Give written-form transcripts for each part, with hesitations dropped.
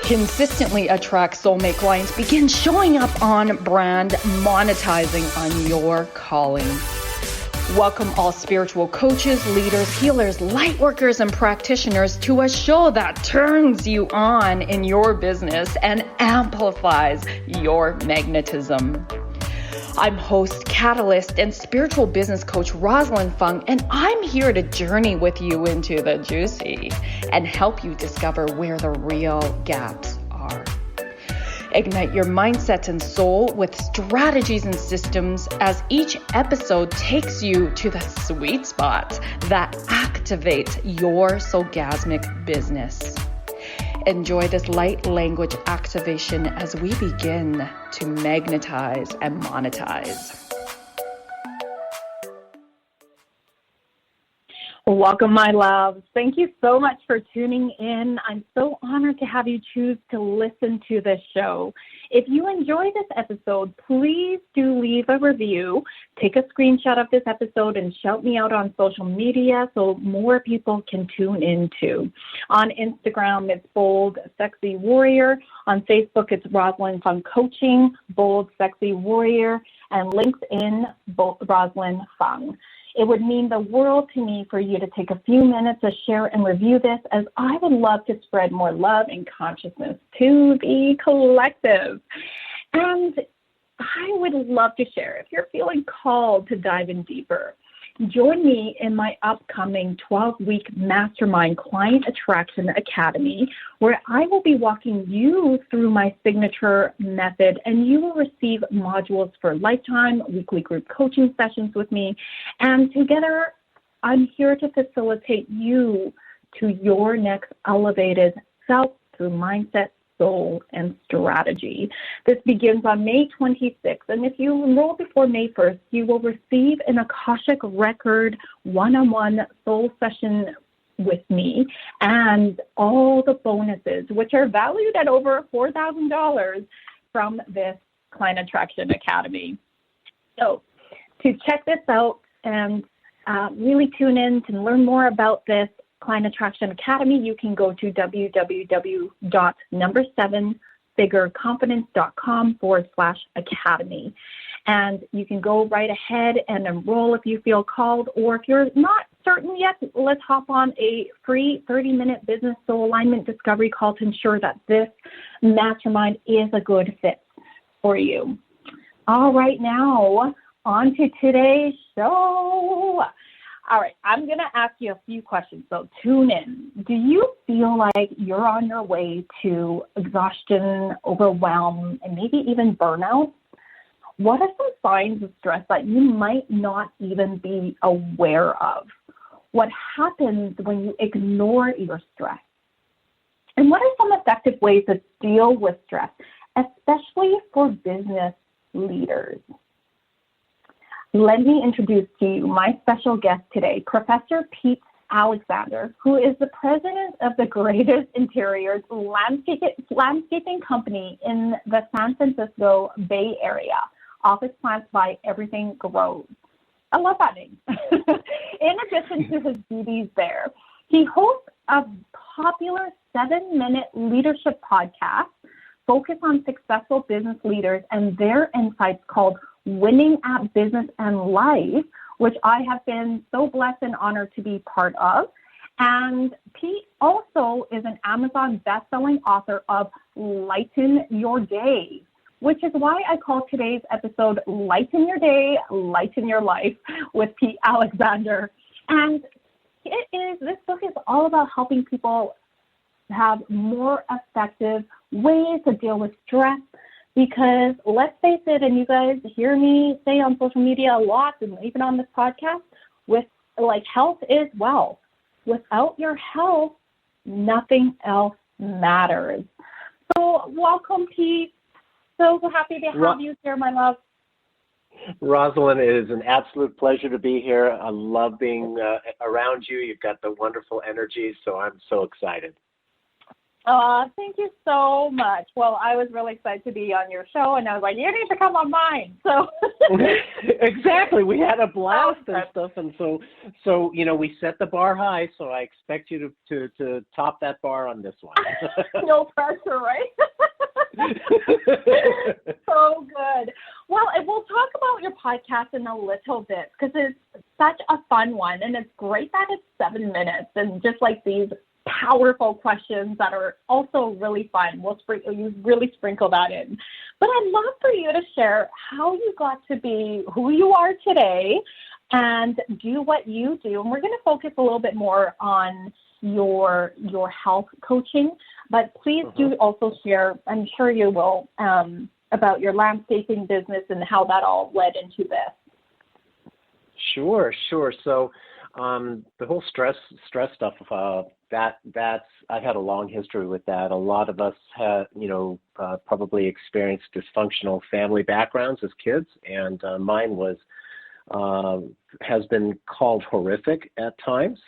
consistently attract soulmate clients, begin showing up on brand, monetizing on your calling. Welcome all spiritual coaches, leaders, healers, light workers, and practitioners to a show that turns you on in your business and amplifies your magnetism. I'm host, catalyst, and spiritual business coach Rosalyn Fung, and I'm here to journey with you into the juicy and help you discover where the real gaps are. Ignite your mindset and soul with strategies and systems as each episode takes you to the sweet spots that activate your soulgasmic business. Enjoy this light language activation as we begin to magnetize and monetize. Welcome, my loves. Thank you so much for tuning in. I'm so honored to have you choose to listen to this show. If you enjoy this episode, please do leave a review. Take a screenshot of this episode and shout me out on social media so more people can tune in too. On Instagram, it's Bold Sexy Warrior. On Facebook, it's Rosalyn Fung Coaching, Bold Sexy Warrior, and LinkedIn, Rosalyn Fung. It would mean the world to me for you to take a few minutes to share and review this, as I would love to spread more love and consciousness to the collective. And I would love to share, if you're feeling called to dive in deeper, join me in my upcoming 12-week Mastermind Client Attraction Academy, where I will be walking you through my signature method, and you will receive modules for lifetime weekly group coaching sessions with me. And together, I'm here to facilitate you to your next elevated self through mindset, soul, and strategy. This begins on May 26th, and if you enroll before May 1st, you will receive an Akashic record one-on-one soul session with me and all the bonuses, which are valued at over $4,000 from this Client Attraction Academy. So to check this out and really tune in to learn more about this Client Attraction Academy, you can go to www.7figureconfidence.com/academy. And you can go right ahead and enroll if you feel called, or if you're not certain yet, let's hop on a free 30-minute business soul alignment discovery call to ensure that this mastermind is a good fit for you. All right, now on to today's show. All right, I'm going to ask you a few questions, so tune in. Do you feel like you're on your way to exhaustion, overwhelm, and maybe even burnout? What are some signs of stress that you might not even be aware of? What happens when you ignore your stress? And what are some effective ways to deal with stress, especially for business leaders? Let me introduce to you my special guest today, Professor Pete Alexander, who is the president of the greatest interiors landscaping company in the San Francisco Bay Area, Office Plants by Everything Grows. I love that name. In addition to his duties there, he hosts a popular 7-minute leadership podcast focused on successful business leaders and their insights called Winning at Business and Life, which I have been so blessed and honored to be part of. And Pete also is an Amazon best-selling author of Lighten Your Day, which is why I call today's episode Lighten Your Day, Lighten Your Life with Pete Alexander. And this book is all about helping people have more effective ways to deal with stress. Because let's face it, and you guys hear me say on social media a lot, and even on this podcast, health is wealth. Without your health, nothing else matters. So welcome, Pete. So happy to have you here, my love. Rosalyn, it is an absolute pleasure to be here. I love being around you. You've got the wonderful energy, so I'm so excited. Thank you so much. Well, I was really excited to be on your show, and I was like, you need to come on mine. So exactly, we had a blast and stuff, and so we set the bar high. So I expect you to top that bar on this one. No pressure, right? So good. Well, and we'll talk about your podcast in a little bit because it's such a fun one, and it's great that it's 7 minutes and just like these powerful questions that are also really fun. You really sprinkle that in. But I'd love for you to share how you got to be who you are today and do what you do. And we're going to focus a little bit more on your health coaching, but please do also share, I'm sure you will, about your landscaping business and how that all led into this. Sure. So the whole stress stuff, that's I've had a long history with that. A lot of us have, probably experienced dysfunctional family backgrounds as kids, and mine has been called horrific at times.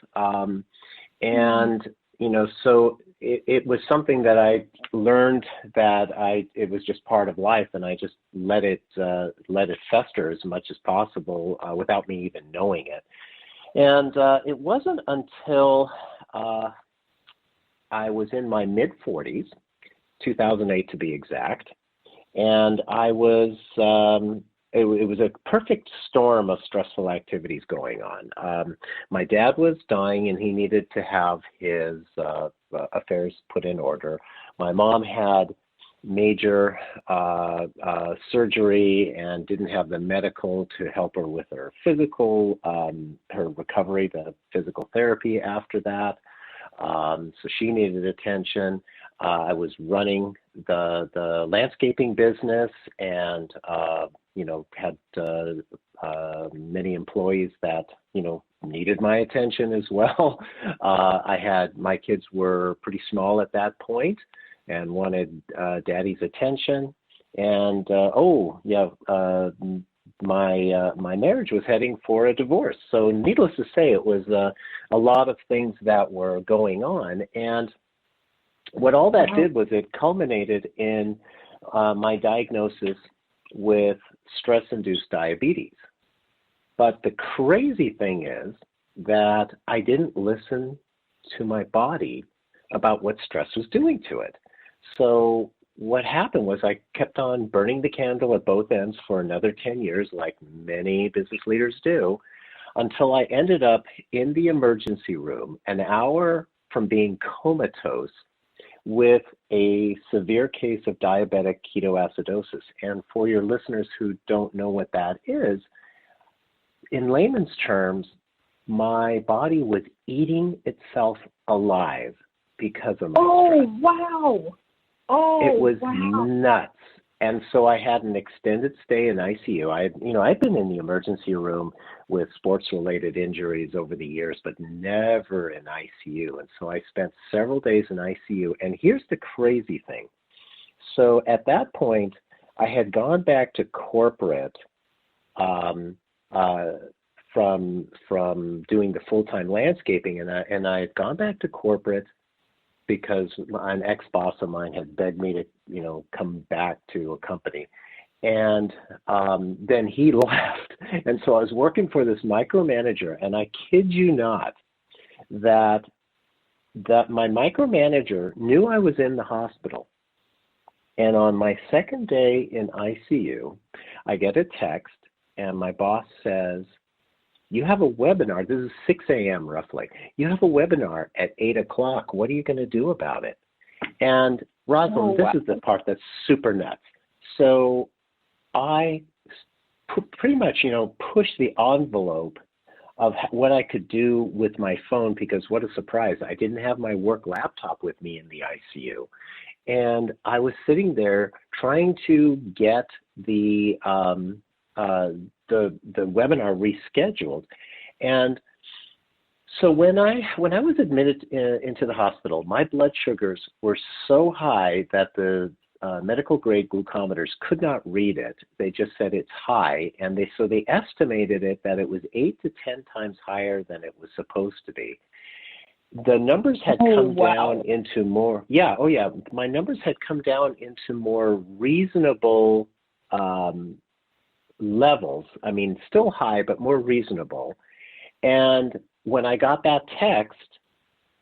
So it was something that I learned that it was just part of life, and I just let it fester as much as possible without me even knowing it. And it wasn't until I was in my mid-40s, 2008 to be exact, and I was, it was a perfect storm of stressful activities going on. My dad was dying and he needed to have his affairs put in order. My mom had major surgery and didn't have the medical to help her with her physical, her recovery, the physical therapy after that. So she needed attention. I was running the landscaping business and, had many employees that, needed my attention as well. My kids were pretty small at that point and wanted daddy's attention. And, my marriage was heading for a divorce. So needless to say, it was a lot of things that were going on. And what all that did was it culminated in my diagnosis with stress-induced diabetes. But the crazy thing is that I didn't listen to my body about what stress was doing to it. So what happened was I kept on burning the candle at both ends for another 10 years, like many business leaders do, until I ended up in the emergency room an hour from being comatose with a severe case of diabetic ketoacidosis. And for your listeners who don't know what that is, in layman's terms, my body was eating itself alive because of my stress. Wow. It was nuts. And so I had an extended stay in ICU. I've been in the emergency room with sports-related injuries over the years, but never in ICU. And so I spent several days in ICU. And here's the crazy thing. So at that point, I had gone back to corporate from doing the full-time landscaping, and I had gone back to corporate because an ex-boss of mine had begged me to, come back to a company. And then he left. And so I was working for this micromanager, and I kid you not, that my micromanager knew I was in the hospital. And on my second day in ICU, I get a text, and my boss says, "You have a webinar." This is 6 a.m. roughly. "You have a webinar at 8 o'clock. What are you going to do about it?" And Rosalyn, this is the part that's super nuts. So I pretty much, pushed the envelope of what I could do with my phone, because what a surprise. I didn't have my work laptop with me in the ICU. And I was sitting there trying to get the webinar rescheduled. And so when I was admitted into the hospital, my blood sugars were so high that the medical grade glucometers could not read it. They just said it's high, and they estimated it that it was 8 to 10 times higher than it was supposed to be. the numbers had come wow. down into more, yeah, oh yeah, my numbers had come down into more reasonable levels. I mean, still high, but more reasonable. And when I got that text,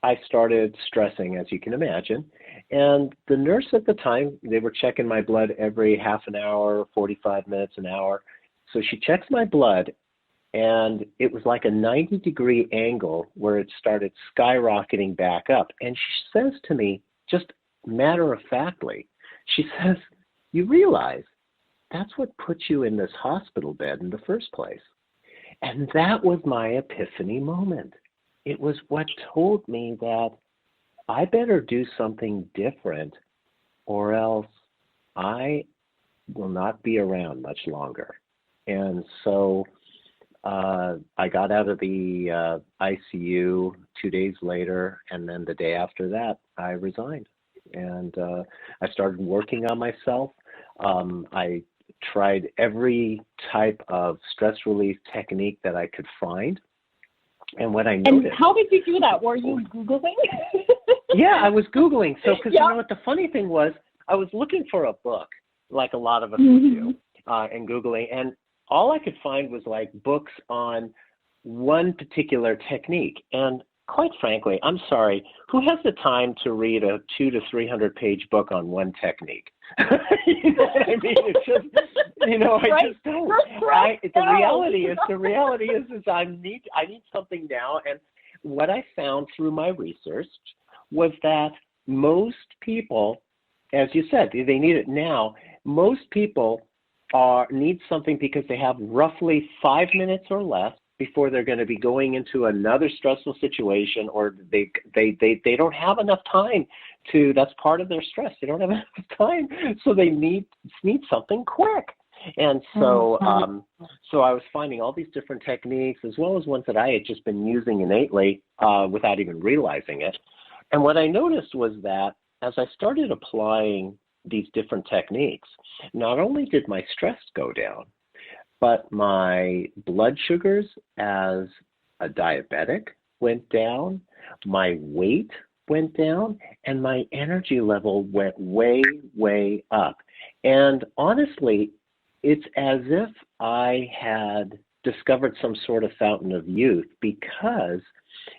I started stressing, as you can imagine. And the nurse at the time, they were checking my blood every half an hour, 45 minutes, an hour. So she checks my blood, and it was like a 90-degree angle where it started skyrocketing back up. And she says to me, just matter-of-factly, she says, you realize that's what put you in this hospital bed in the first place. And that was my epiphany moment. It was what told me that I better do something different, or else I will not be around much longer. And so I got out of the ICU 2 days later, and then the day after that, I resigned. And I started working on myself. I tried every type of stress relief technique that I could find. And what I noticed... And how did you do that? Were you Googling? Yeah, I was Googling. So, because yeah. you know what the funny thing was, I was looking for a book, like a lot of us do, and Googling, and all I could find was like books on one particular technique. And quite frankly, I'm sorry, who has the time to read a 200 to 300 page book on one technique? You know what I mean? It's just, you know, I right? just don't. Right. The reality is I need something now. And what I found through my research was that most people, as you said, they need it now. Most people need something because they have roughly 5 minutes or less before they're going to be going into another stressful situation, or they don't have enough time to, that's part of their stress. They don't have enough time, so they need something quick. And so so I was finding all these different techniques, as well as ones that I had just been using innately without even realizing it. And what I noticed was that as I started applying these different techniques, not only did my stress go down, but my blood sugars as a diabetic went down, my weight went down, and my energy level went way, way up. And honestly, it's as if I had discovered some sort of fountain of youth, because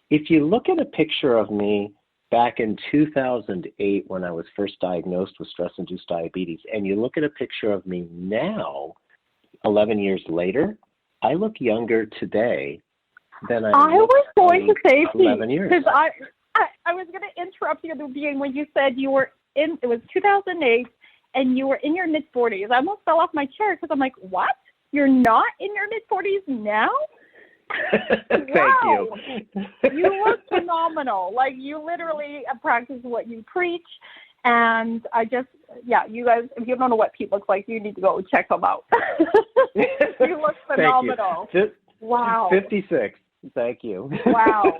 if you look at a picture of me back in 2008 when I was first diagnosed with stress-induced diabetes, and you look at a picture of me now, 11 years later, I look younger today than I was going to say 11 years. Because I was going to interrupt you at the beginning when you said you were in, it was 2008, and you were in your mid-40s. I almost fell off my chair because I'm like, what? You're not in your mid-40s now? Thank wow. you. You look phenomenal. Like, you literally practice what you preach. And I just, yeah, you guys, if you don't know what Pete looks like, you need to go check him out. You look phenomenal. Thank you. Wow. 56. Thank you. Wow.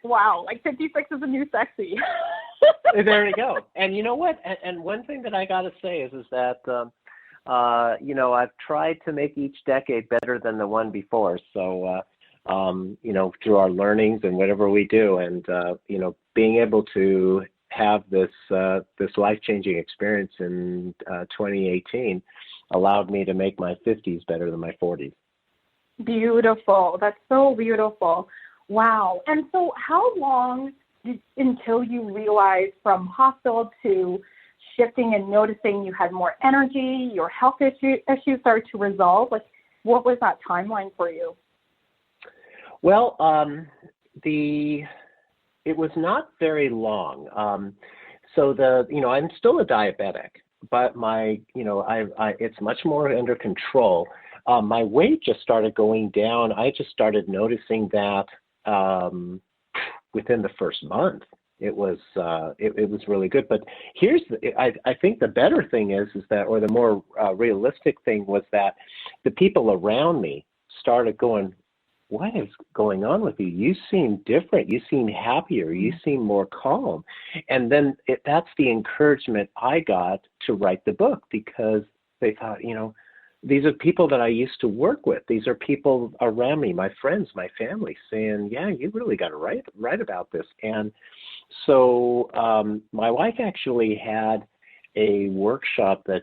Wow. Like 56 is a new sexy. There you go. And you know what? And one thing that I got to say is that, you know, I've tried to make each decade better than the one before. So, you know, through our learnings and whatever we do, and, you know, being able to have this life-changing experience in 2018 allowed me to make my 50s better than my 40s. Beautiful. That's so beautiful. Wow. And so how long until you realized from hospital to shifting and noticing you had more energy, your health issues started to resolve? Like, what was that timeline for you? Well, it was not very long. So you know, I'm still a diabetic, but you know, it's much more under control. My weight just started going down. I just started noticing that within the first month. It was really good. But I think the better thing is that, or the more realistic thing was that the people around me started going, what is going on with you? You seem different. You seem happier. You seem more calm. And then that's the encouragement I got to write the book, because they thought, you know, these are people that I used to work with. These are people around me, my friends, my family, saying, yeah, you really got to write about this. And so my wife actually had a workshop a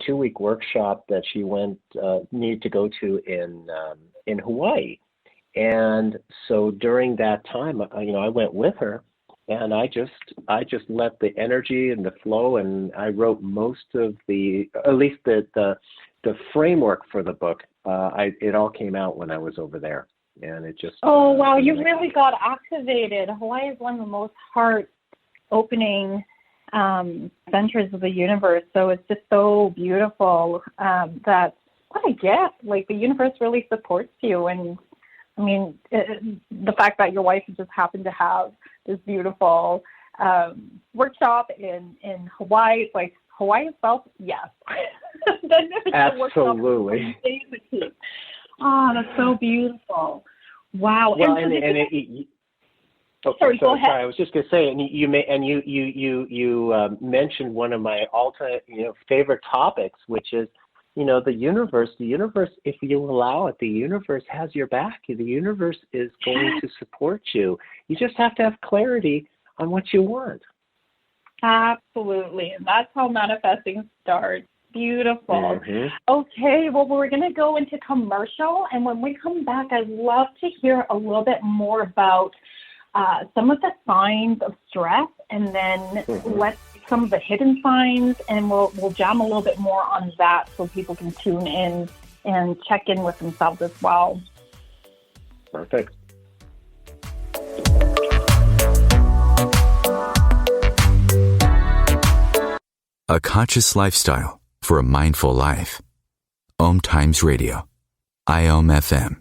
2-week workshop that she needed to go to in Hawaii. And so during that time, I went with her, and I just let the energy and the flow, and I wrote most of at least the framework for the book. It all came out when I was over there, and it just. Oh wow! You really got activated. Hawaii is one of the most heart-opening centers of the universe. So it's just so beautiful. That what a gift! Like the universe really supports you, and I mean the fact that your wife just happened to have this beautiful workshop in Hawaii. It's like Hawaii itself, yes. Absolutely. Oh, that's so beautiful. Wow. Well, sorry, go ahead. Sorry, I was just going to say, and you mentioned one of my all-time favorite topics, which is the universe. The universe, if you allow it, the universe has your back. The universe is going to support you. You just have to have clarity on what you want. Absolutely, and that's how manifesting starts. Beautiful. Mm-hmm. Okay, well, we're going to go into commercial, and when we come back, I'd love to hear a little bit more about some of the signs of stress, and then some of the hidden signs, and we'll jam a little bit more on that so people can tune in and check in with themselves as well. Perfect. A conscious lifestyle for a mindful life. OMTimes Radio. IOM FM.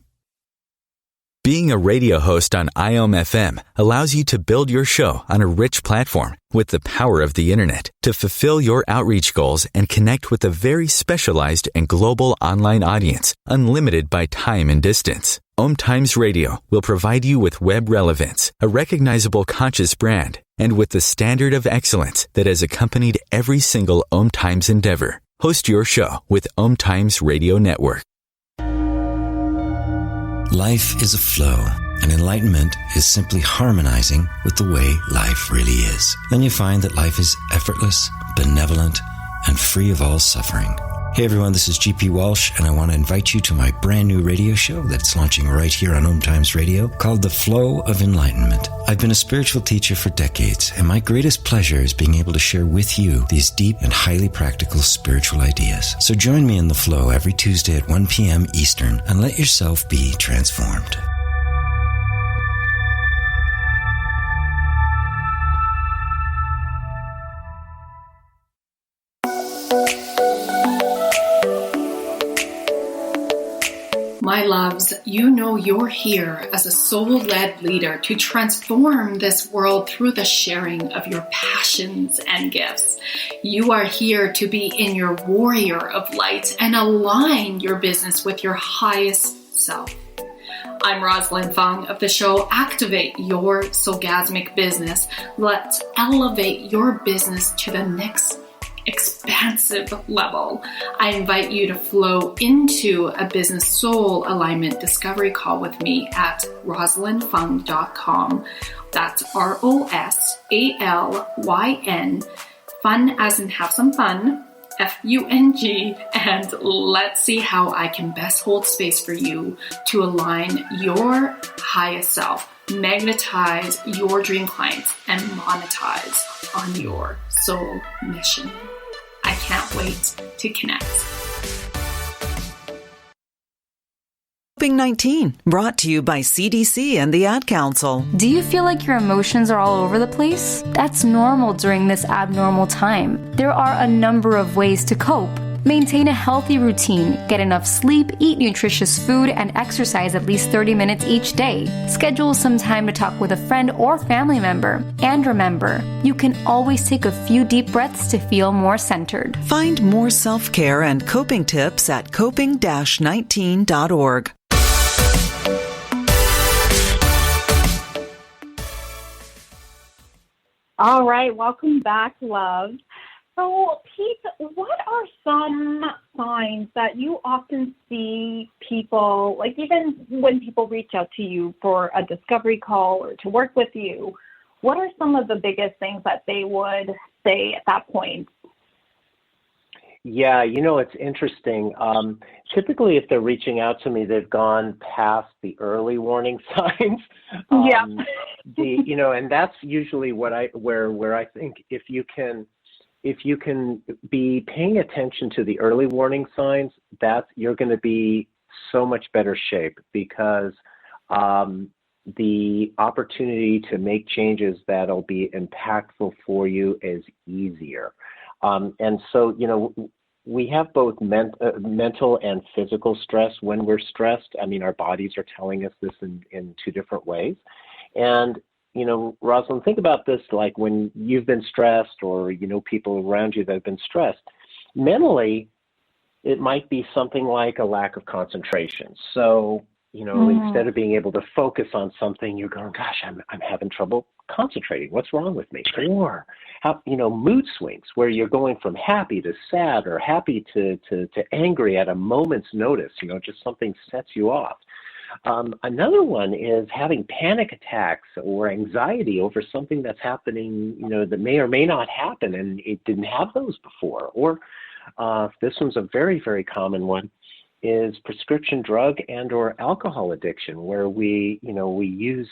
Being a radio host on IOM FM allows you to build your show on a rich platform with the power of the internet to fulfill your outreach goals and connect with a very specialized and global online audience, unlimited by time and distance. OMTimes Radio will provide you with web relevance, a recognizable conscious brand, and with the standard of excellence that has accompanied every single OMTimes endeavor. Host your show with OMTimes Radio Network. Life is a flow, and enlightenment is simply harmonizing with the way life really is. Then you find that life is effortless, benevolent, and free of all suffering. Hey everyone, this is GP Walsh, and I want to invite you to my brand new radio show that's launching right here on OMTimes Radio called The Flow of Enlightenment. I've been a spiritual teacher for decades, and my greatest pleasure is being able to share with you these deep and highly practical spiritual ideas. So join me in The Flow every Tuesday at 1 p.m. Eastern and let yourself be transformed. My loves, you know you're here as a soul-led leader to transform this world through the sharing of your passions and gifts. You are here to be in your warrior of light and align your business with your highest self. I'm Rosalyn Fung of the show Activate Your Soulgasmic Business. Let's elevate your business to the next expansive level. I invite you to flow into a business soul alignment discovery call with me at rosalynfung.com. That's ROSALYN, fun as in have some fun, FUNG, and let's see how I can best hold space for you to align your highest self, magnetize your dream clients, and monetize on your soul mission. I can't wait to connect. COVID-19, brought to you by CDC and the Ad Council. Do you feel like your emotions are all over the place? That's normal during this abnormal time. There are a number of ways to cope. Maintain a healthy routine, get enough sleep, eat nutritious food, and exercise at least 30 minutes each day. Schedule some time to talk with a friend or family member. And remember, you can always take a few deep breaths to feel more centered. Find more self-care and coping tips at coping-19.org. All right, welcome back, love. So, Pete, what are some signs that you often see people, like even when people reach out to you for a discovery call or to work with you, what are some of the biggest things that they would say at that point? Yeah, it's interesting. Typically, if they're reaching out to me, they've gone past the early warning signs. Yeah. And that's usually where I think if you can be paying attention to the early warning signs, you're going to be so much better shape, because the opportunity to make changes that'll be impactful for you is easier. And so, we have both mental and physical stress. When we're stressed, our bodies are telling us this in two different ways. And, Rosalyn, think about this, like when you've been stressed, or, people around you that have been stressed. Mentally, it might be something like a lack of concentration. So, instead of being able to focus on something, you're going, gosh, I'm having trouble concentrating. What's wrong with me? Or, mood swings where you're going from happy to sad, or happy to angry at a moment's notice, just something sets you off. Another one is having panic attacks or anxiety over something that's happening, that may or may not happen, and it didn't have those before. Or this one's a very, very common one, is prescription drug and or alcohol addiction, where we use,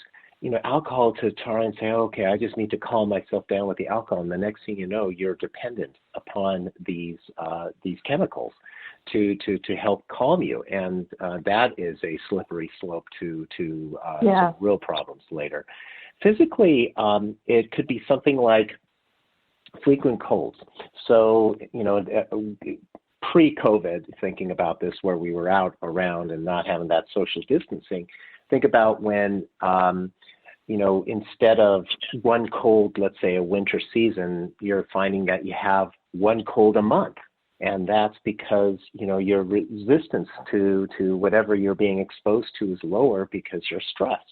alcohol to try and say, okay, I just need to calm myself down with the alcohol. And the next thing you know, you're dependent upon these chemicals to help calm you. And that is a slippery slope to some real problems later. Physically, it could be something like frequent colds. So, pre-COVID, thinking about this, where we were out around and not having that social distancing, think about when, instead of one cold, let's say a winter season, you're finding that you have one cold a month. And that's because, your resistance to whatever you're being exposed to is lower because you're stressed.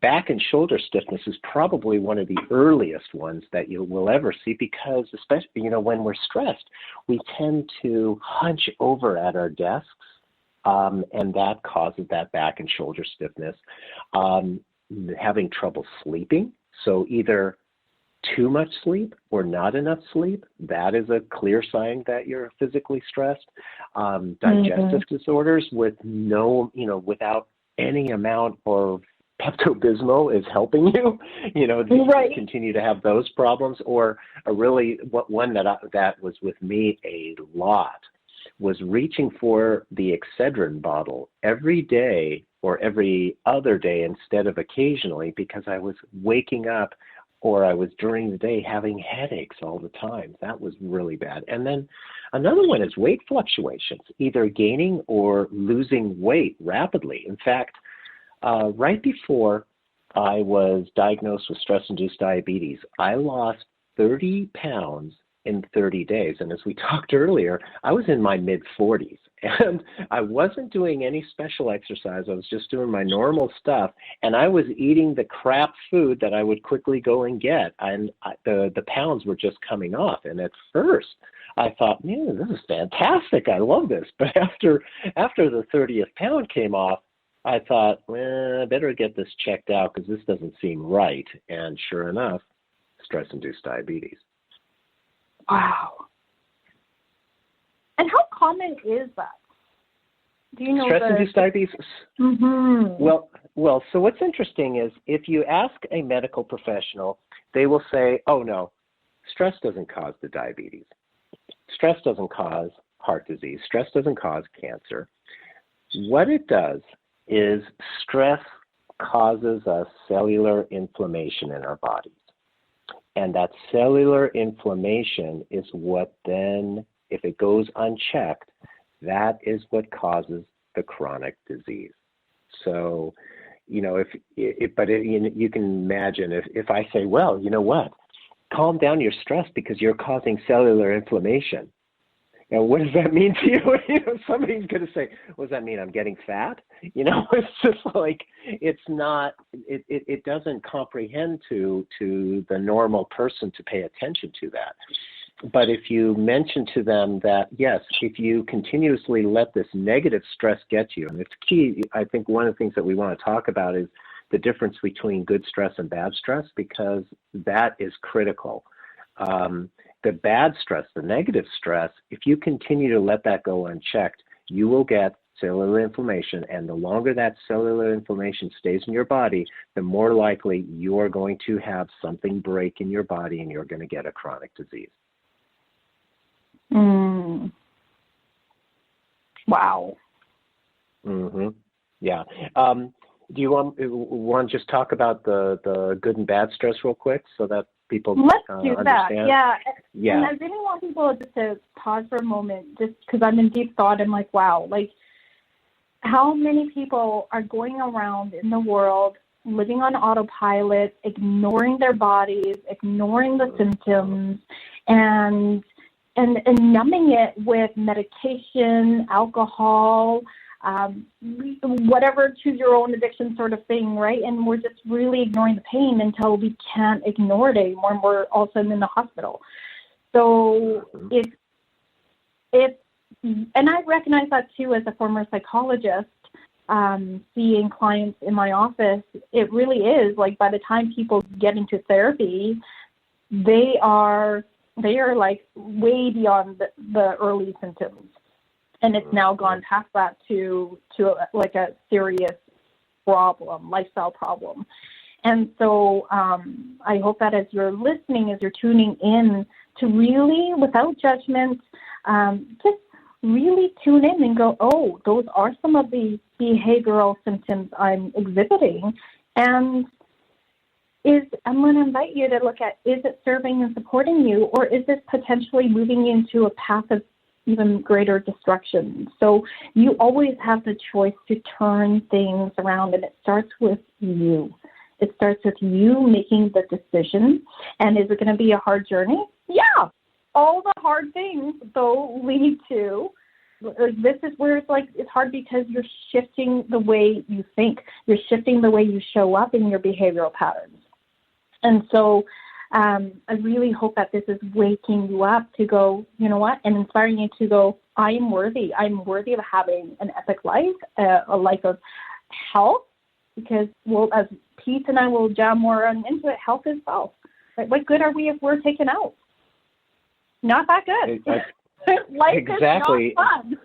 Back and shoulder stiffness is probably one of the earliest ones that you will ever see, because especially, when we're stressed, we tend to hunch over at our desks, and that causes that back and shoulder stiffness. Having trouble sleeping, so either too much sleep or not enough sleep, that is a clear sign that you're physically stressed. Digestive disorders with without any amount of Pepto-Bismol is helping you, Right. continue to have those problems. Or one that was with me a lot was reaching for the Excedrin bottle every day or every other day instead of occasionally, because I was waking up, or I was during the day having headaches all the time. That was really bad. And then another one is weight fluctuations, either gaining or losing weight rapidly. In fact, right before I was diagnosed with stress-induced diabetes, I lost 30 pounds in 30 days. And as we talked earlier, I was in my mid-40s, and I wasn't doing any special exercise. I was just doing my normal stuff, and I was eating the crap food that I would quickly go and get, and the pounds were just coming off. And at first, I thought, man, this is fantastic. I love this. But after the 30th pound came off, I thought, well, I better get this checked out, because this doesn't seem right. And sure enough, stress-induced diabetes. Wow. And how common is that? Do you know stress-induced diabetes? Mm-hmm. Well, so what's interesting is if you ask a medical professional, they will say, oh, no, stress doesn't cause the diabetes. Stress doesn't cause heart disease. Stress doesn't cause cancer. What it does is stress causes a cellular inflammation in our bodies. And that cellular inflammation is what then, if it goes unchecked, that is what causes the chronic disease. So, you can imagine if I say, well, you know what, calm down your stress because you're causing cellular inflammation. Now, what does that mean to you? Somebody's going to say, what does that mean? I'm getting fat? It's just like, it's not, it doesn't comprehend to the normal person to pay attention to that. but if you mention to them that, yes, if you continuously let this negative stress get you, and it's key, I think one of the things that we want to talk about is the difference between good stress and bad stress, because that is critical. The bad stress, the negative stress, if you continue to let that go unchecked, you will get cellular inflammation, and the longer that cellular inflammation stays in your body, the more likely you are going to have something break in your body and you're going to get a chronic disease. Wow. Yeah. Do you want to just talk about the good and bad stress real quick so that people Let's do that. understand? Yeah. And I really want people just to pause for a moment, just because I'm in deep thought. I'm like, wow, like how many people are going around in the world living on autopilot, ignoring their bodies, ignoring the symptoms, and numbing it with medication, alcohol, whatever, choose your own addiction sort of thing, right? And we're just really ignoring the pain until we can't ignore it anymore, and we're all of a sudden in the hospital. So and I recognize that too as a former psychologist, seeing clients in my office. It really is like by the time people get into therapy, they are like way beyond the early symptoms. And it's now gone past that to like a serious problem, lifestyle problem. And so I hope that as you're listening, as you're tuning in, to really, without judgment, just really tune in and go, oh, those are some of the behavioral symptoms I'm exhibiting. And I'm going to invite you to look at, is it serving and supporting you, or is this potentially moving into a path of even greater destruction? So you always have the choice to turn things around, and it starts with you. It starts with you making the decision. And is it going to be a hard journey? Yeah. All the hard things, though, lead to, this is where it's hard because you're shifting the way you think. You're shifting the way you show up in your behavioral patterns. And so I really hope that this is waking you up to go, you know what, and inspiring you to go, I am worthy. I'm worthy of having an epic life, a life of health, because, well, as Pete and I will jam more into it, health is wealth. Right? What good are we if we're taken out? Not that good. Life exactly. is not fun.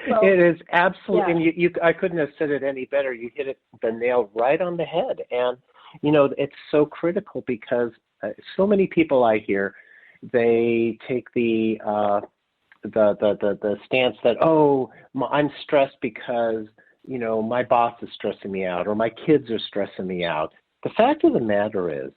So, it is absolutely, yeah. And you, I couldn't have said it any better. You hit the nail right on the head. And, it's so critical because so many people I hear, they take the stance that, I'm stressed because, my boss is stressing me out or my kids are stressing me out. The fact of the matter is,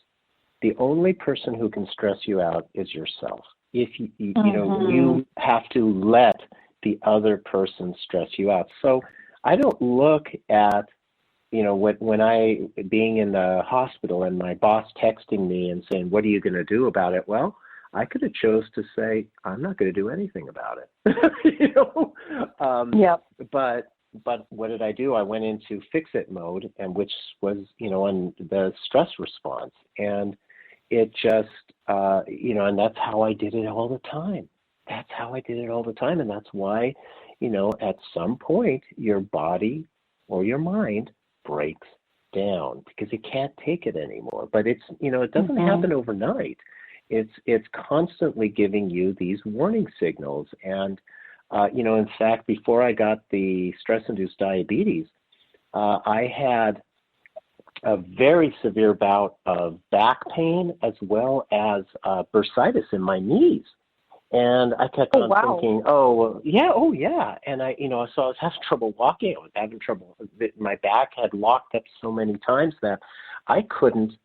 the only person who can stress you out is yourself. If you have to let the other person stress you out. So I don't look at, when I being in the hospital and my boss texting me and saying, what are you going to do about it? Well, I could have chose to say, I'm not going to do anything about it. But what did I do? I went into fix-it mode, and which was, on the stress response. And it just, and that's how I did it all the time. And that's why, at some point, your body or your mind breaks down because it can't take it anymore. But it's, it doesn't happen overnight. It's constantly giving you these warning signals. And, in fact, before I got the stress-induced diabetes, I had a very severe bout of back pain as well as bursitis in my knees. And I kept on thinking, And I, so I was having trouble walking. I was having trouble. My back had locked up so many times that I couldn't,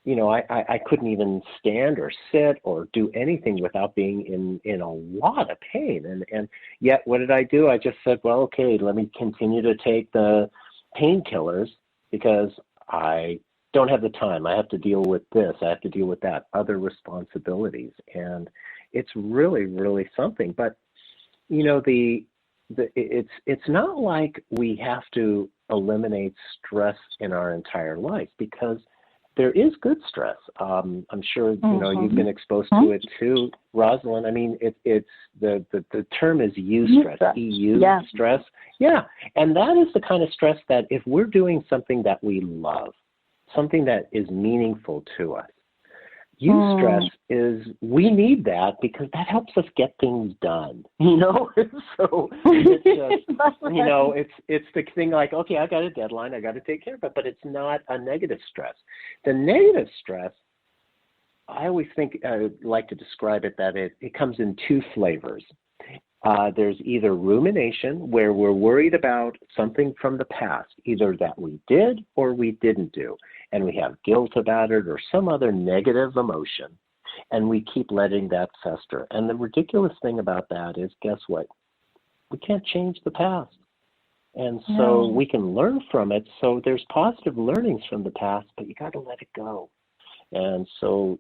I couldn't even stand or sit or do anything without being in a lot of pain. And yet, what did I do? I just said, well, okay, let me continue to take the painkillers because I don't have the time. I have to deal with this. I have to deal with that, other responsibilities. And it's really, really something. But, it's not like we have to eliminate stress in our entire life, because there is good stress. I'm sure you've been exposed to it too, Rosalyn. I mean, it's the term is eustress, stress. Yeah, and that is the kind of stress that if we're doing something that we love, something that is meaningful to us, eustress is, we need that because that helps us get things done. So it's just it's the thing like, okay, I got a deadline, I got to take care of it, but it's not a negative stress. The negative stress, I always think like to describe it that it comes in two flavors. There's either rumination, where we're worried about something from the past, either that we did or we didn't do, and we have guilt about it or some other negative emotion, and we keep letting that fester. And the ridiculous thing about that is, guess what? We can't change the past. And so we can learn from it. So there's positive learnings from the past, but you got to let it go. And so,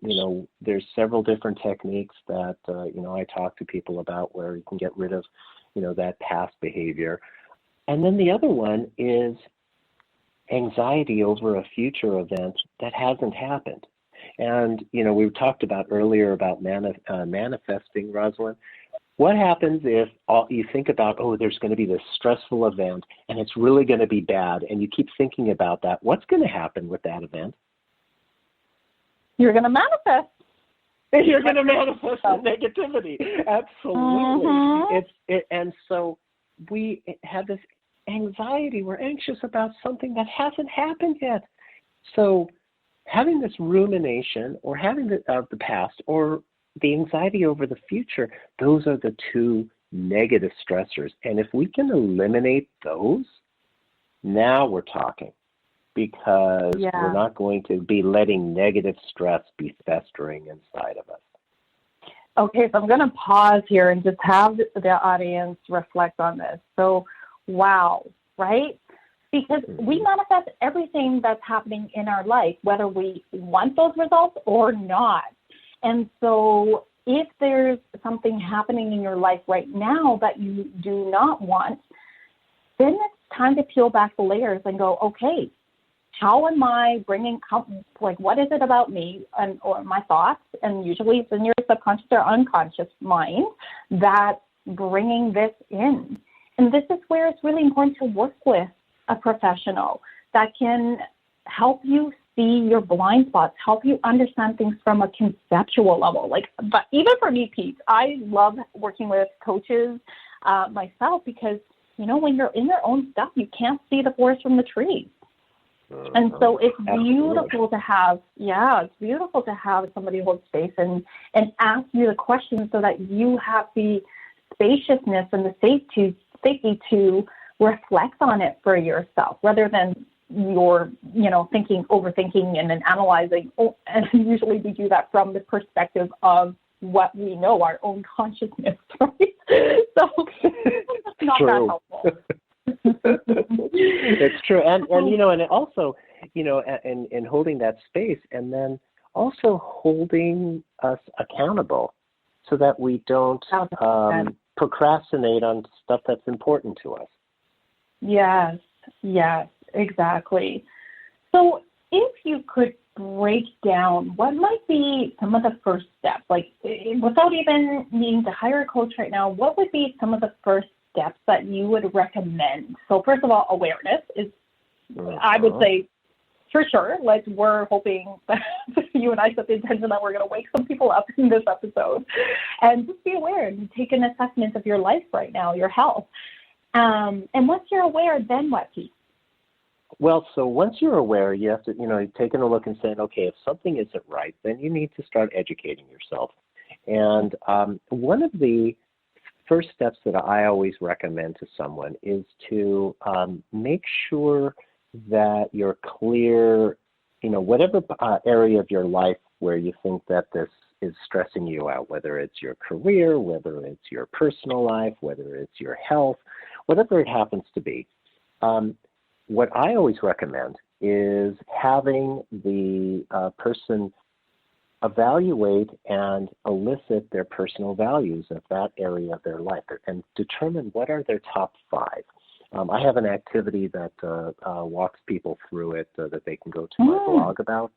there's several different techniques that, I talk to people about where you can get rid of, that past behavior. And then the other one is anxiety over a future event that hasn't happened. And, we talked about earlier about manifesting, Rosalyn. What happens if you think about, there's going to be this stressful event and it's really going to be bad, and you keep thinking about that? What's going to happen with that event? You're going to manifest. You're going to manifest the negativity. Absolutely. And so we have this anxiety. We're anxious about something that hasn't happened yet. So having this rumination or having the past or the anxiety over the future, those are the two negative stressors. And if we can eliminate those, now we're talking. Because we're not going to be letting negative stress be festering inside of us. Okay, so I'm going to pause here and just have the audience reflect on this. So, wow, right? Because we manifest everything that's happening in our life, whether we want those results or not. And so if there's something happening in your life right now that you do not want, then it's time to peel back the layers and go, okay, how am I bringing, what is it about me or my thoughts, and usually it's in your subconscious or unconscious mind, that's bringing this in. And this is where it's really important to work with a professional that can help you see your blind spots, help you understand things from a conceptual level. But even for me, Pete, I love working with coaches myself because, when you're in your own stuff, you can't see the forest from the trees. And so it's beautiful to have, somebody hold space and ask you the questions so that you have the spaciousness and the safety to reflect on it for yourself, rather than you're, overthinking and then analyzing. And usually we do that from the perspective of what we know, our own consciousness, right? So it's not that helpful. It's true. And and it also, in holding that space, and then also holding us accountable so that we don't procrastinate on stuff that's important to us. Yes, exactly. So if you could break down what might be some of the first steps, without even needing to hire a coach right now, what would be some of the first steps that you would recommend? So first of all, awareness is, I would say, for sure. We're hoping that you and I set the intention that we're going to wake some people up in this episode, and just be aware and take an assessment of your life right now, your health. And once you're aware, then what, Pete? Well, so once you're aware, you have to, taking a look and saying, okay, if something isn't right, then you need to start educating yourself. And one of the first steps that I always recommend to someone is to make sure that you're clear, whatever area of your life where you think that this is stressing you out, whether it's your career, whether it's your personal life, whether it's your health, whatever it happens to be. What I always recommend is having the person evaluate and elicit their personal values of that area of their life and determine what are their top 5. I have an activity that walks people through it that they can go to my blog about,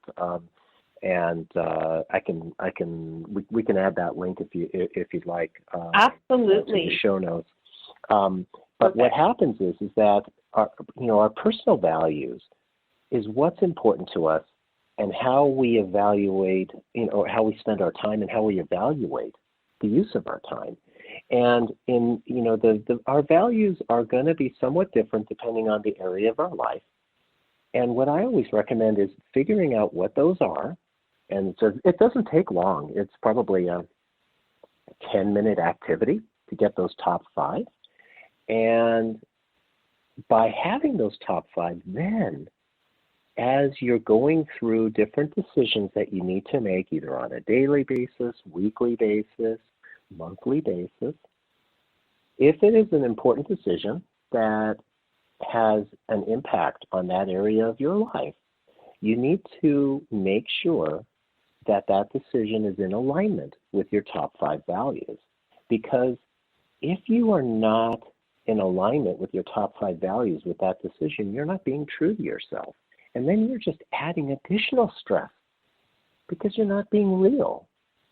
and we can add that link if you'd like. Absolutely. To the show notes. But what happens is that our personal values is what's important to us, and how we evaluate, how we spend our time and how we evaluate the use of our time. And our values are going to be somewhat different depending on the area of our life. And what I always recommend is figuring out what those are. And it doesn't take long. It's probably a 10-minute activity to get those top 5. And by having those top 5, then as you're going through different decisions that you need to make, either on a daily basis, weekly basis, monthly basis, if it is an important decision that has an impact on that area of your life, you need to make sure that that decision is in alignment with your top 5 values. Because if you are not in alignment with your top 5 values with that decision, you're not being true to yourself. And then you're just adding additional stress because you're not being real.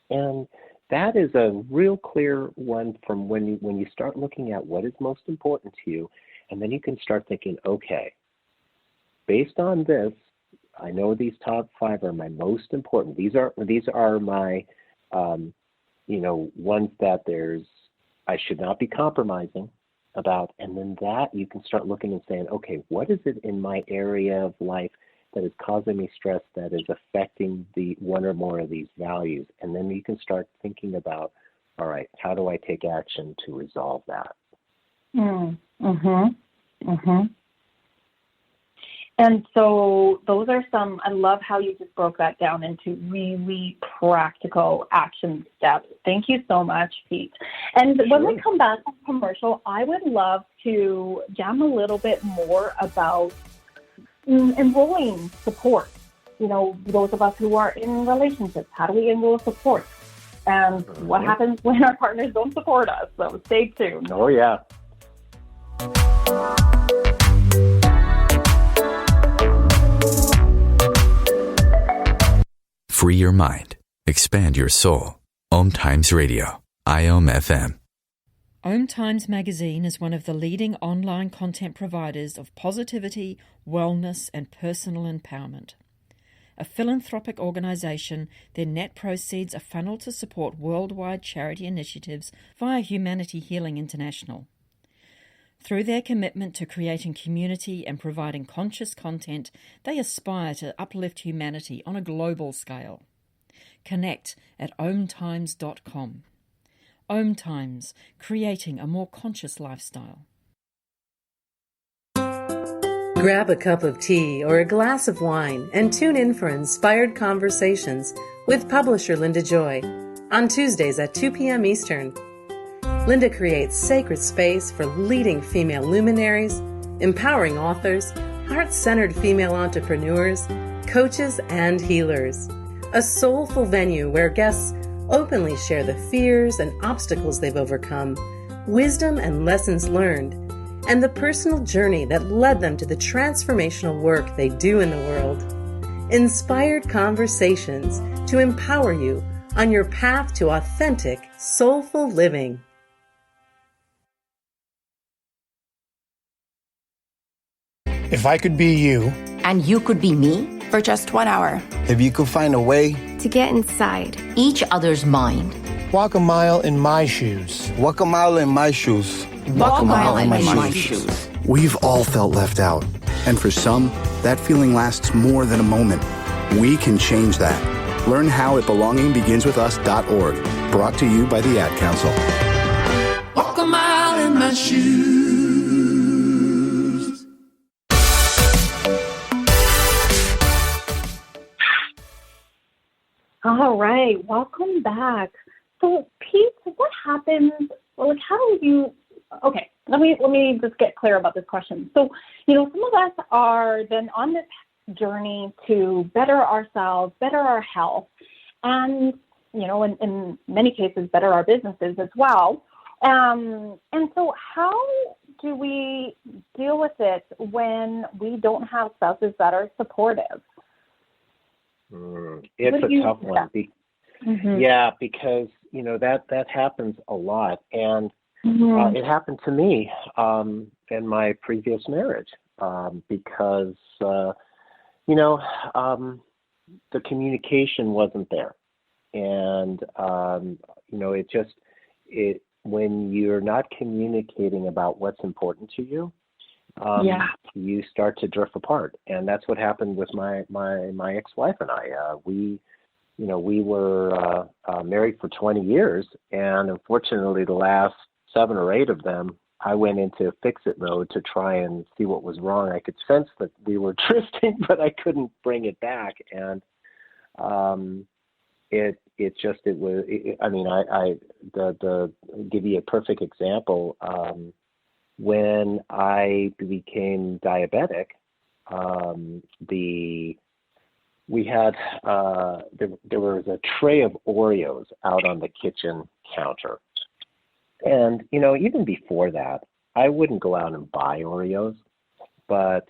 And that is a real clear one from when you start looking at what is most important to you, and then you can start thinking, okay, based on this, I know these top 5 are my most important. These are my, ones that I should not be compromising about. And then that you can start looking and saying, okay, what is it in my area of life that is causing me stress that is affecting the one or more of these values? And then you can start thinking about, all right, how do I take action to resolve that? And so those are I love how you just broke that down into really practical action steps. Thank you so much, Pete. And when we come back from commercial, I would love to jam a little bit more about enrolling support. Those of us who are in relationships, how do we enroll support? And what happens when our partners don't support us? So stay tuned. Oh, yeah. Free your mind. Expand your soul. OMTimes Radio. IOM FM. OMTimes magazine is one of the leading online content providers of positivity, wellness, and personal empowerment. A philanthropic organization, their net proceeds are funneled to support worldwide charity initiatives via Humanity Healing International. Through their commitment to creating community and providing conscious content, they aspire to uplift humanity on a global scale. Connect at OMTimes.com. OMTimes, creating a more conscious lifestyle. Grab a cup of tea or a glass of wine and tune in for Inspired Conversations with publisher Linda Joy on Tuesdays at 2 p.m. Eastern. Linda creates sacred space for leading female luminaries, empowering authors, heart-centered female entrepreneurs, coaches, and healers. A soulful venue where guests openly share the fears and obstacles they've overcome, wisdom and lessons learned, and the personal journey that led them to the transformational work they do in the world. Inspired Conversations to empower you on your path to authentic, soulful living. If I could be you, and you could be me for just 1 hour, if you could find a way to get inside each other's mind, walk a mile in my shoes. Walk a mile in my shoes. Walk a mile in my shoes. We've all felt left out, and for some, that feeling lasts more than a moment. We can change that. Learn how at belongingbeginswithus.org. Brought to you by the Ad Council. Walk a mile in my shoes. All right, welcome back. So, Pete, what happens? Well, how do you? Okay, let me just get clear about this question. So, some of us are then on this journey to better ourselves, better our health, and in many cases, better our businesses as well. And so, how do we deal with it when we don't have spouses that are supportive? It's a tough one. Yeah, because, that happens a lot. And it happened to me in my previous marriage because, the communication wasn't there. And, when you're not communicating about what's important to you, you start to drift apart. And that's what happened with my ex-wife and I. We were married for 20 years, and unfortunately the last 7 or 8 of them, I went into fix-it mode to try and see what was wrong. I could sense that we were drifting, but I couldn't bring it back. And give you a perfect example. When I became diabetic, there was a tray of Oreos out on the kitchen counter. And, even before that, I wouldn't go out and buy Oreos, but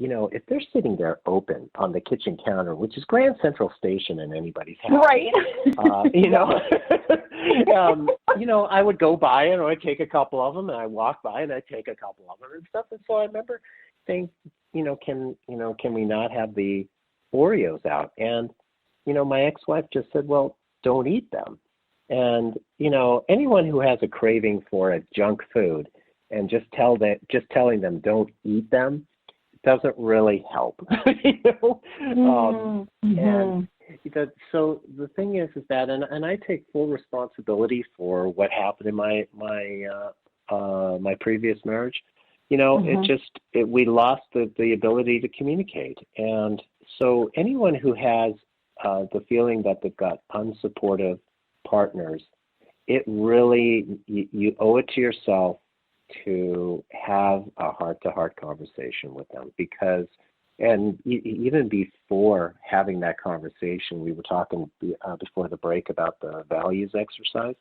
if they're sitting there open on the kitchen counter, which is Grand Central Station in anybody's house, right? I would go buy it, or I'd take a couple of them, and I walk by and I'd take a couple of them and stuff. And so I remember saying, can we not have the Oreos out? And my ex-wife just said, well, don't eat them. And anyone who has a craving for a junk food and just telling them don't eat them doesn't really help. And so the thing is that, and I take full responsibility for what happened in my previous marriage. We lost the ability to communicate. And so anyone who has the feeling that they've got unsupportive partners, it really, you owe it to yourself to have a heart-to-heart conversation with them, because, and even before having that conversation, we were talking before the break about the values exercise.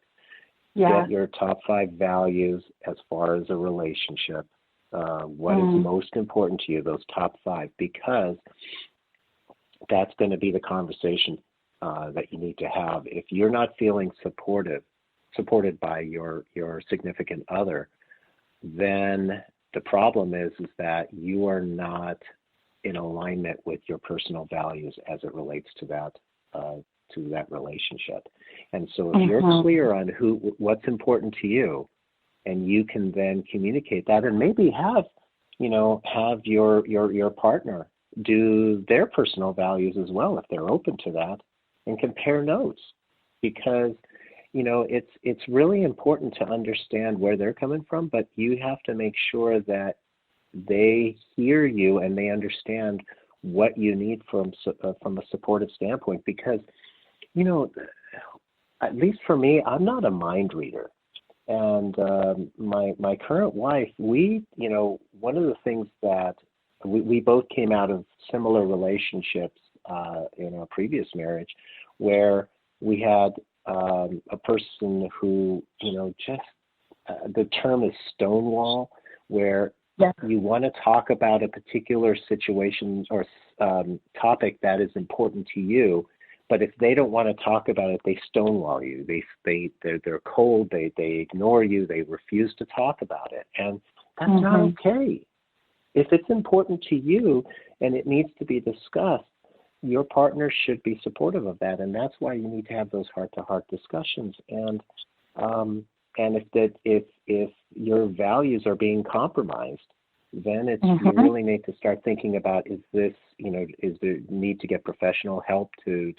Get your top 5 values as far as a relationship. What is most important to you, those top 5, because that's going to be the conversation that you need to have. If you're not feeling supported by your significant other, then the problem is that you are not in alignment with your personal values as it relates to that relationship. And so if you're clear on what's important to you, and you can then communicate that, and maybe have your partner do their personal values as well, if they're open to that, and compare notes, because it's really important to understand where they're coming from, but you have to make sure that they hear you and they understand what you need from a supportive standpoint. Because, at least for me, I'm not a mind reader. And my current wife, one of the things that we both came out of similar relationships in our previous marriage, where we had a person who, the term is stonewall, where you want to talk about a particular situation or topic that is important to you, but if they don't want to talk about it, they stonewall you. They're cold. They ignore you. They refuse to talk about it, and that's not okay. If it's important to you and it needs to be discussed, your partner should be supportive of that, and that's why you need to have those heart-to-heart discussions. And if your values are being compromised, then you really need to start thinking about, is there need to get professional help to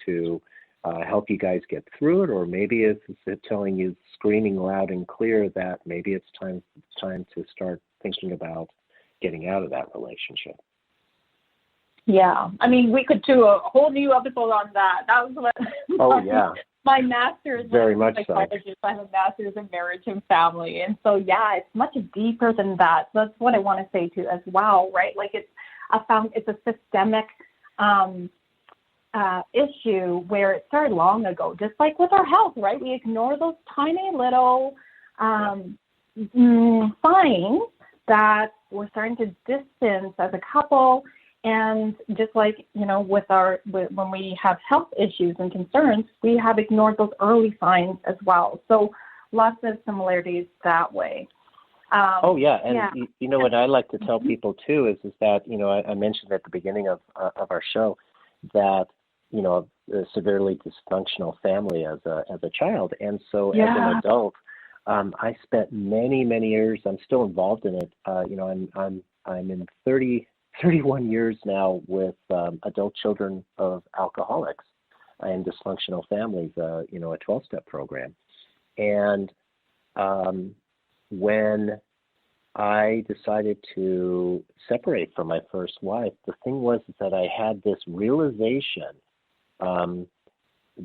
help you guys get through it, or maybe it's telling you, screaming loud and clear, that maybe it's time to start thinking about getting out of that relationship. Yeah, I mean, we could do a whole new episode on that. That was what my master's very much psychologist. So. I have a master's in marriage and family, and so it's much deeper than that. So that's what I want to say too, as well, right? Like it's a systemic issue where it started long ago, just like with our health, right? We ignore those tiny little signs that we're starting to distance as a couple. And just like, when we have health issues and concerns, we have ignored those early signs as well. So lots of similarities that way. You know what I like to tell people too is that, I mentioned at the beginning of our show that, a severely dysfunctional family as a child. And so as an adult, I spent many, many years, I'm still involved in it. I'm in 31 years now with adult children of alcoholics and dysfunctional families, a 12-step program. And when I decided to separate from my first wife, the thing was that I had this realization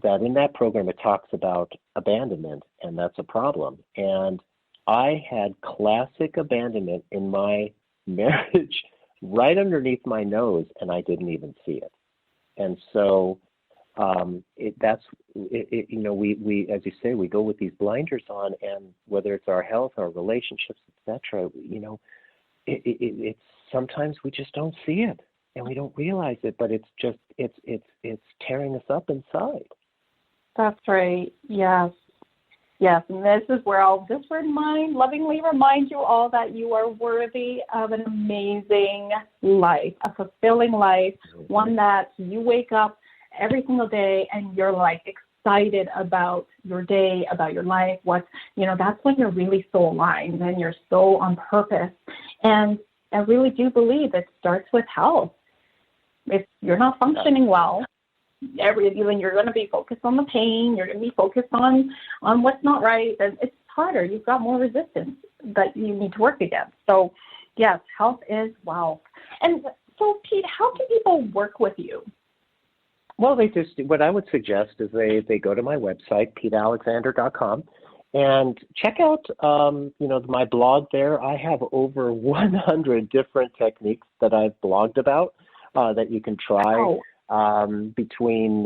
that in that program it talks about abandonment, and that's a problem. And I had classic abandonment in my marriage right underneath my nose, and I didn't even see it. And so we, as you say, we go with these blinders on, and whether it's our health, our relationships, etc., it's sometimes we just don't see it and we don't realize it, but it's tearing us up inside. That's right. Yes. Yes, and this is where I'll just lovingly remind you all that you are worthy of an amazing life, a fulfilling life, one that you wake up every single day and you're like excited about your day, about your life. That's when you're really so aligned and you're so on purpose. And I really do believe it starts with health. If you're not functioning well, you're going to be focused on the pain. You're going to be focused on what's not right. And it's harder. You've got more resistance that you need to work against. So, yes, health is wealth. And so, Pete, how can people work with you? Well, what I would suggest is they go to my website, petealexander.com, and check out my blog there. I have over 100 different techniques that I've blogged about that you can try. Between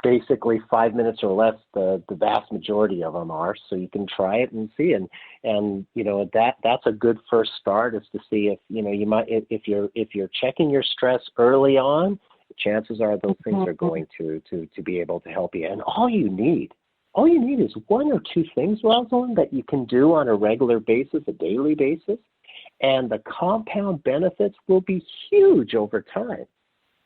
basically 5 minutes or less, the vast majority of them are. So you can try it and see, and that's a good first start, is to see if you might, if you're checking your stress early on, chances are those things are going to be able to help you. And all you need is one or two things, Rosalyn, that you can do on a regular basis, a daily basis. And the compound benefits will be huge over time.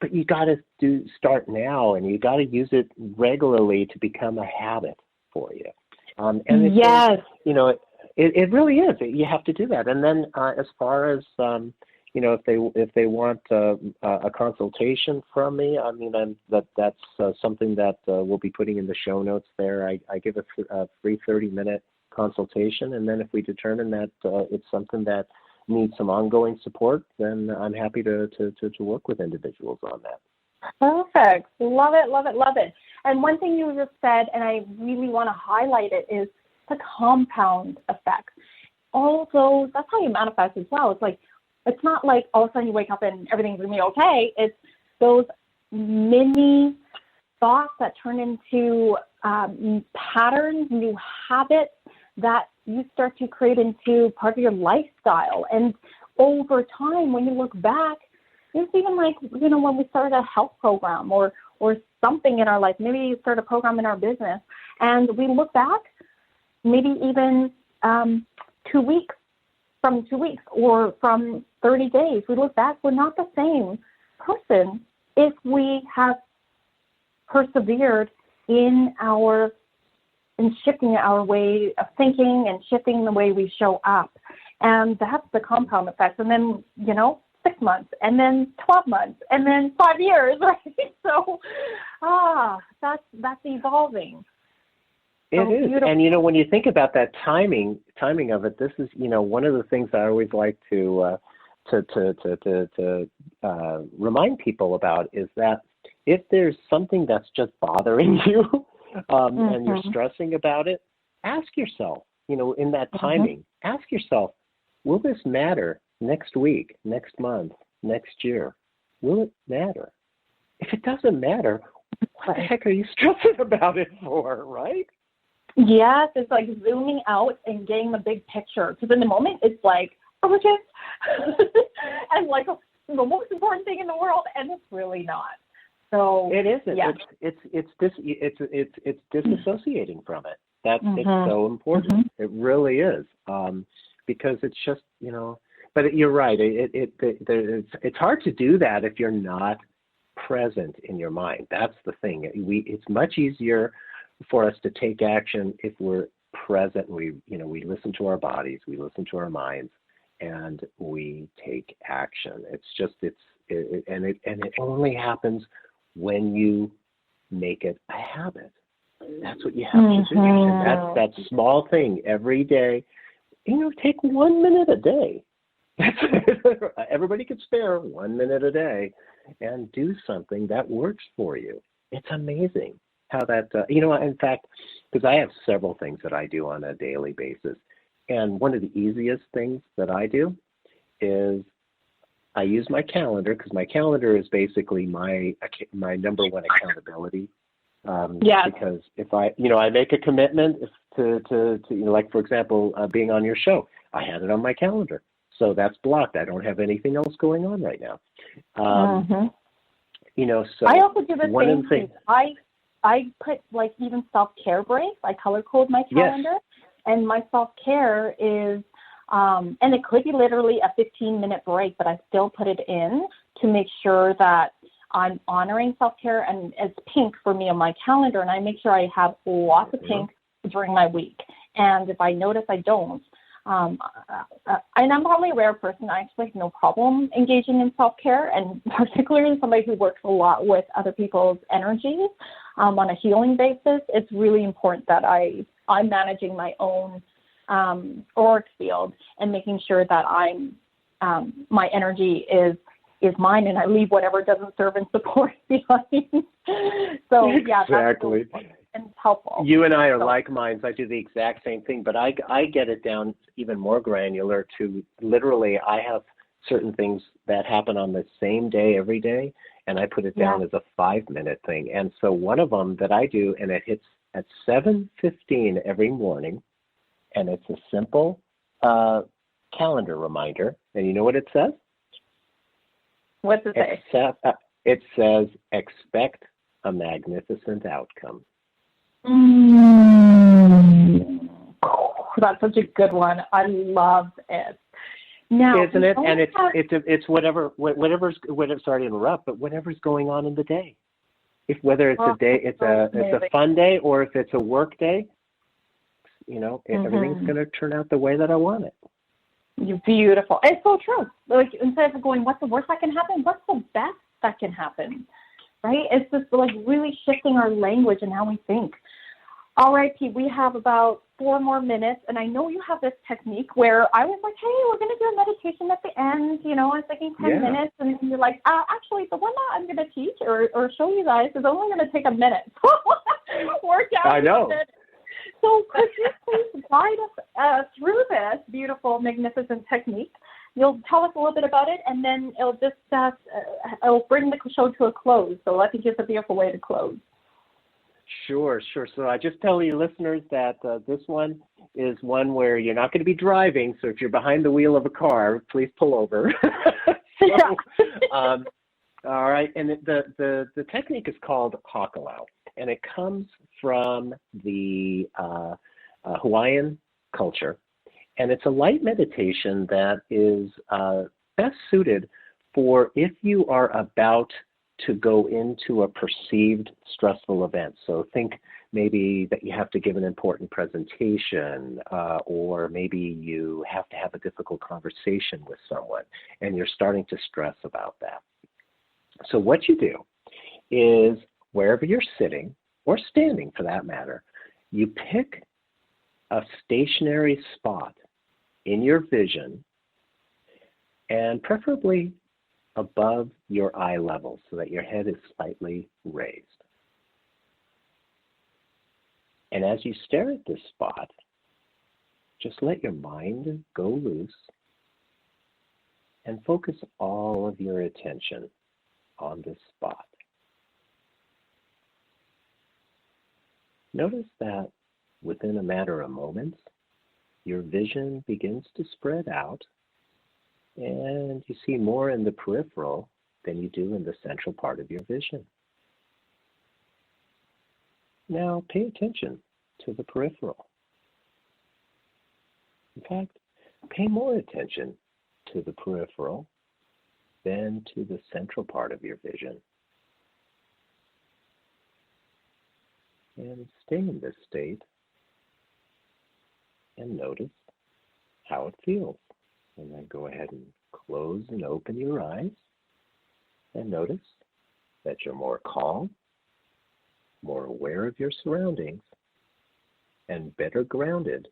But you got to start now, and you got to use it regularly to become a habit for you. And yes, it really is. You have to do that. And then as far as if they want a consultation from me, I mean, that's something that we'll be putting in the show notes there. I give a free 30-minute consultation, and then if we determine that it's something that needs some ongoing support, then I'm happy to work with individuals on that. Perfect. Love it, love it, love it. And one thing you just said, and I really want to highlight it, is the compound effect. All of those, that's how you manifest as well. It's not like all of a sudden you wake up and everything's going to be okay. It's those mini thoughts that turn into patterns, new habits that you start to create into part of your lifestyle. And over time, when you look back, it's even like, when we started a health program or something in our life, maybe you start a program in our business, and we look back, maybe even 2 weeks, from 2 weeks or from 30 days, we look back, we're not the same person if we have persevered in shifting our way of thinking and shifting the way we show up. And that's the compound effect. And then, 6 months, and then 12 months, and then 5 years, right? So, that's evolving. It is. Beautiful. And, when you think about that timing of it, this is, one of the things I always like to remind people about is that if there's something that's just bothering you, and you're stressing about it, ask yourself, in that timing, ask yourself, will this matter next week, next month, next year? Will it matter? If it doesn't matter, what the heck are you stressing about it for, right? Yes, it's like zooming out and getting the big picture. Because in the moment, it's like, oh, it's and like the most important thing in the world, and it's really not. So it isn't. Yeah. It's disassociating from it. It's so important. It really is, because it's just, you know. But you're right. It's hard to do that if you're not present in your mind. That's the thing. It's much easier for us to take action if we're present. We listen to our bodies, we listen to our minds, and we take action. It's just it only happens when you make it a habit. That's what you have to do. And that's that small thing every day. Take 1 minute a day. Everybody can spare 1 minute a day and do something that works for you. It's amazing how that, in fact, because I have several things that I do on a daily basis. And one of the easiest things that I do is I use my calendar, because my calendar is basically my number one accountability. Because if I make a commitment to like, for example, being on your show, I had it on my calendar. So that's blocked. I don't have anything else going on right now. So I also do the same thing. I put like even self-care breaks. I color code my calendar, and my self-care is, and it could be literally a 15-minute break, but I still put it in to make sure that I'm honoring self-care, and it's pink for me on my calendar, and I make sure I have lots of pink during my week. And if I notice I don't, and I'm probably a rare person. I actually have no problem engaging in self-care, and particularly somebody who works a lot with other people's energies on a healing basis. It's really important that I'm managing my own auric field and making sure that my energy is mine, and I leave whatever doesn't serve and support behind. So yeah, exactly. And it's helpful. You and I are like minds. I do the exact same thing, but I get it down even more granular to literally I have certain things that happen on the same day every day, and I put it down as a 5-minute thing. And so one of them that I do, and it hits at 7:15 every morning, and it's a simple calendar reminder. And you know what it says? What's it say? It says, expect a magnificent outcome. That's such a good one. I love it. Now, isn't it? And it's whatever's sorry to interrupt, but whatever's going on in the day. Whether it's it's a fun day or if it's a work day, everything's going to turn out the way that I want it. You're beautiful. It's so true. Like, instead of going, what's the worst that can happen? What's the best that can happen? Right? It's just like really shifting our language and how we think. All right, Pete, we have about 4 more minutes, and I know you have this technique where I was like, hey, we're going to do a meditation at the end, I was thinking 10 minutes, and you're like, actually, the one that I'm going to teach or show you guys is only going to take a minute. Work out. I know. So could you please guide us through this beautiful, magnificent technique? You'll tell us a little bit about it, and then it'll just it'll bring the show to a close. So I think it's a beautiful way to close. Sure. So I just tell you listeners that this one is one where you're not going to be driving. So if you're behind the wheel of a car, please pull over. All right. And the technique is called Hakalau, and it comes from the Hawaiian culture. And it's a light meditation that is best suited for if you are about to go into a perceived stressful event. So think maybe that you have to give an important presentation, or maybe you have to have a difficult conversation with someone, and you're starting to stress about that. So what you do is wherever you're sitting, or standing for that matter, you pick a stationary spot in your vision, and preferably above your eye level so that your head is slightly raised. And as you stare at this spot, just let your mind go loose and focus all of your attention on this spot. Notice that within a matter of moments, your vision begins to spread out, and you see more in the peripheral than you do in the central part of your vision. Now pay attention to the peripheral. In fact, pay more attention to the peripheral than to the central part of your vision. And stay in this state and notice how it feels. And then go ahead and close and open your eyes and notice that you're more calm, more aware of your surroundings, and better grounded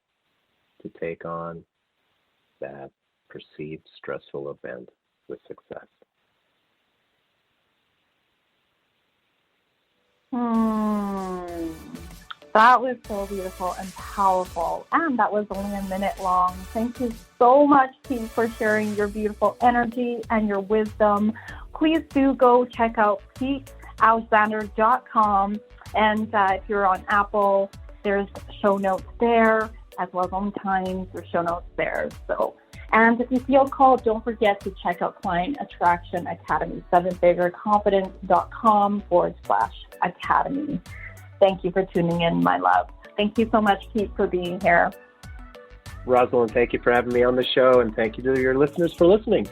to take on that perceived stressful event with success. That was so beautiful and powerful, and that was only a minute long. Thank you so much, Pete, for sharing your beautiful energy and your wisdom. Please do go check out PeteAlexander.com, and if you're on Apple, there's show notes there, as well as OMTimes, there's show notes there. And if you feel called, don't forget to check out Client Attraction Academy, 7figureconfidence.com/academy. Thank you for tuning in, my love. Thank you so much, Pete, for being here. Rosalyn, thank you for having me on the show, and thank you to your listeners for listening.